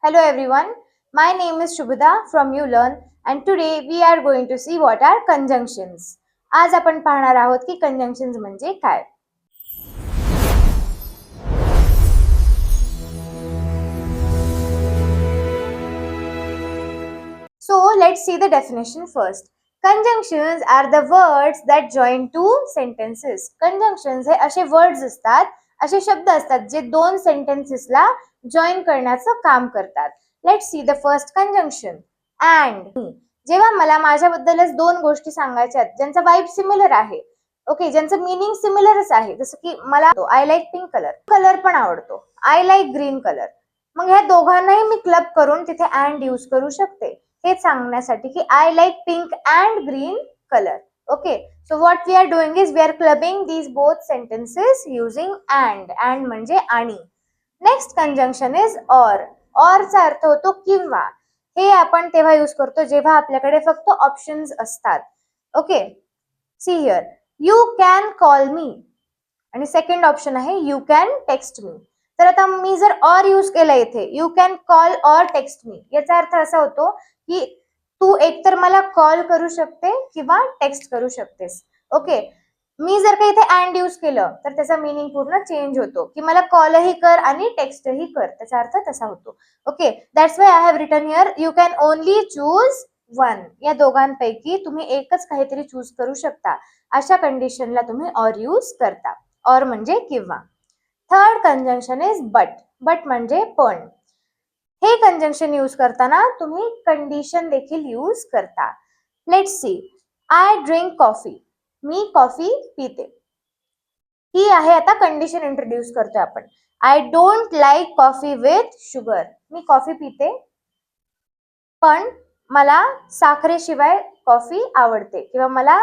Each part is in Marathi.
Hello everyone, my name is Shubhada from ULearn and today we are going to see what are conjunctions. आज आपण पाहणार आहोत की conjunctions म्हणजे काय. So let's see the definition first. Conjunctions are the words that join two sentences. Conjunctions हे असे words असतात, असे शब्द असतात जे दोन sentencesला join करण्याचं काम करतात. Let's see the first conjunction. And. जेव्हा मला माझ्याबद्दलच दोन गोष्टी सांगायच्या आहेत ज्यांचा वाइब सिमिलर आहे, ओके, ज्यांचं मीनिंग सिमिलरच आहे, जसं की मला आय लाईक पिंक कलर पण आवडतो, आय लाईक ग्रीन कलर, मग ह्या दोघांनाही मी क्लब करून तिथे अँड यूज करू शकते हे सांगण्यासाठी की I like pink and green colour. Okay, so what we are doing is we are clubbing these both sentences using and म्हणजे आणि. नेक्स्ट कंजंक्शन इज चा अर्थ होतो किंवा. हे आपण तेव्हा यूज करतो जेव्हा आपल्याकडे फक्त ऑप्शन्स असतात. Okay, see here, you can call मी आणि सेकंड ऑप्शन आहे यू कॅन टेक्स्ट मी. तर आता मी जर ऑर यूज केला इथे, you can call or text me, याचा अर्थ असा होतो की तू एकतर मला कॉल करू शकते किंवा टेक्स्ट करू शकतेस. ओके, मी जर का इथे अँड यूज केलं तर त्याचा मीनिंग पूर्ण चेंज होतो की मला कॉलही कर आणि टेक्स्टही कर, त्याचा अर्थ तसा होतो. Okay, that's why I have written here you can only choose one. या दोघांपैकी तुम्ही एकच काहीतरी चूज करू शकता, अशा कंडिशनला तुम्ही ऑर यूज करता. ऑर म्हणजे किंवा. थर्ड कंजंक्शन इज बट म्हणजे पण. हे कंजंक्शन यूज करताना तुम्ही कंडिशन देखील यूज करता. Let's see, I drink coffee, me coffee पिते. ही आहे आता कंडिशन इंट्रोड्यूस करतोय आपण. I don't like coffee with sugar, me coffee पिते पण मला साखरेशिवाय कॉफी आवडते किंवा मला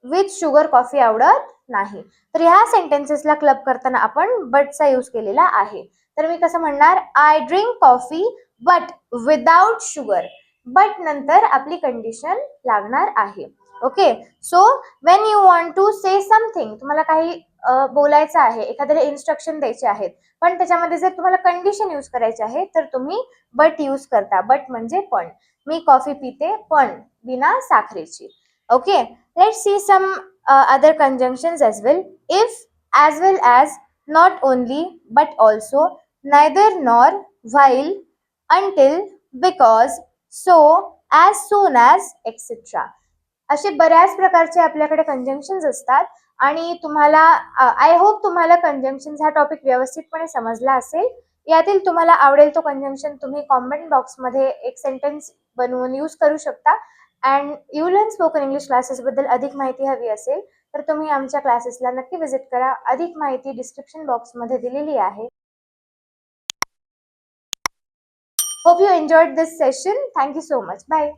विथ शुगर कॉफी आवडत नाही. तर ह्या सेंटेन्सेसला क्लब करताना आपण बटचा यूज केलेला आहे. तर मी कसं म्हणणार, I drink coffee but without sugar. But नंतर आपली कंडिशन लागणार आहे. Okay, so when you want to say something, तुम्हाला काही बोलायचं आहे, एखाद्याला इन्स्ट्रक्शन द्यायचे आहेत, पण त्याच्यामध्ये जर तुम्हाला कंडिशन यूज करायची आहे तर तुम्ही बट यूज करता. बट म्हणजे पण. मी कॉफी पिते पण बिना साखरेची. Okay, let's see some other conjunctions as well. If, as well as, not only, but also, neither nor, while, until, because, so, as soon as, etc. असे बऱ्याच प्रकारचे आपल्याकडे कंजंक्शन्स असतात आणि तुम्हाला आय होप तुम्हाला कंजंक्शन्स हा टॉपिक व्यवस्थितपणे समजला असेल. यातील तुम्हाला आवडेल तो कंजंक्शन तुम्ही कॉमेंट बॉक्समध्ये एक सेंटेन्स बनवून यूज करू शकता. And ULearn spoken English classes बद्दल अधिक माहिती हवी असेल तर तुम्ही आमच्या क्लासेसला नक्की विजिट करा. अधिक माहिती डिस्क्रिप्शन बॉक्समध्ये दिलेली आहे. Hope you enjoyed this session. Thank you so much. Bye.